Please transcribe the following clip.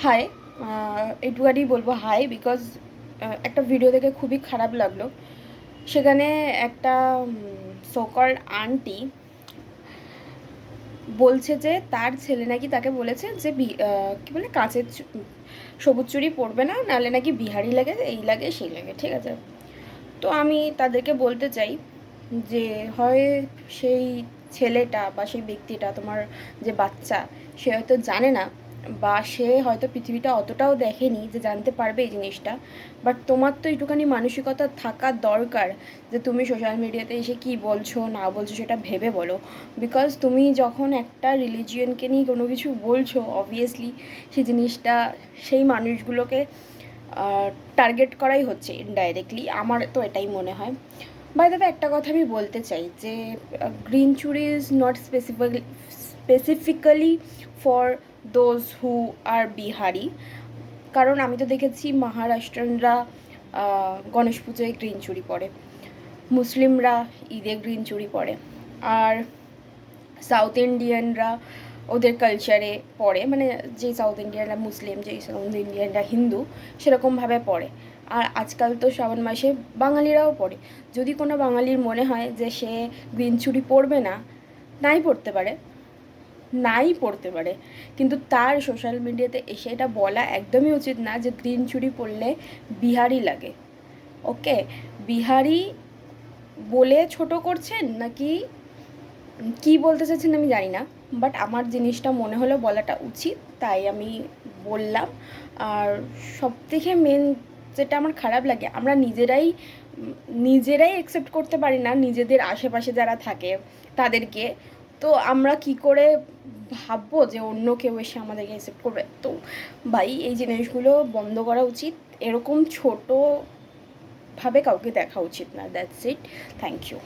High, একটুখানি বলবো high because একটা ভিডিও দেখে খুবই খারাপ লাগলো। সেখানে একটা সোকল্ড আন্টি বলছে যে তার ছেলে নাকি তাকে বলেছে যে কী বলে কাঁচের সবুজ চুড়ি পরবে না, নাহলে নাকি বিহারি লাগে, এই লাগে সেই লাগে, ঠিক আছে। তো আমি তাদেরকে বলতে চাই যে হয় সেই ছেলেটা বা সেই ব্যক্তিটা, তোমার যে বাচ্চা, সে হয়তো জানে না বা সে হয়তো পৃথিবীটা অতটাও দেখেনি যে জানতে পারবে এই জিনিসটা। বাট তোমার তো একটুখানি মানসিকতা থাকা দরকার যে তুমি সোশ্যাল মিডিয়াতে এসে কী বলছো না বলছো সেটা ভেবে বলো। বিকজ তুমি যখন একটা রিলিজিয়নকে নিয়ে কোনো কিছু বলছো, অবভিয়াসলি সেই জিনিসটা সেই মানুষগুলোকে টার্গেট করাই হচ্ছে ইনডাইরেক্টলি, আমার তো এটাই মনে হয়। বাই দ্য ওয়ে, একটা কথা আমি বলতে চাই যে গ্রিন চুরি is not specifically for those who are Bihari. কারণ আমি তো দেখেছি মহারাষ্ট্রানরা গণেশ পুজোয় গ্রিন চুড়ি পরে, মুসলিমরা ঈদে গ্রিন চুড়ি পরে, আর সাউথ ইন্ডিয়ানরা ওদের কালচারে পড়ে, মানে যে সাউথ ইন্ডিয়ানরা মুসলিম, যেই সাউথ ইন্ডিয়ানরা হিন্দু, সেরকমভাবে পড়ে। আর আজকাল তো শ্রাবণ মাসে বাঙালিরাও পড়ে। যদি কোনো বাঙালির মনে হয় যে সে গ্রিন চুড়ি পরবে না, নাই পড়তে পারে, নাই পড়তে পারে, কিন্তু তার সোশ্যাল মিডিয়াতে এসে এটা বলা একদমই উচিত না যে গ্রিন চুড়ি পরলে বিহারি লাগে। ওকে, বিহারি বলে ছোট করছেন নাকি কি বলতে চাইছেন আমি জানি না, বাট আমার জিনিসটা মনে হলো বলাটা উচিত, তাই আমি বললাম। আর সব থেকে মেন যেটা আমার খারাপ লাগে, আমরা নিজেরাই অ্যাকসেপ্ট করতে পারি না নিজেদের আশেপাশে যারা থাকে তাদেরকে, তো আমরা কি করে ভাববো যে অন্য কেউ এসে আমাদেরকে অ্যাকসেপ্ট করবে? তো ভাই, এই জিনিসগুলো বন্ধ করা উচিত, এরকম ছোটোভাবে কাউকে দেখা উচিত না। That's it, thank you.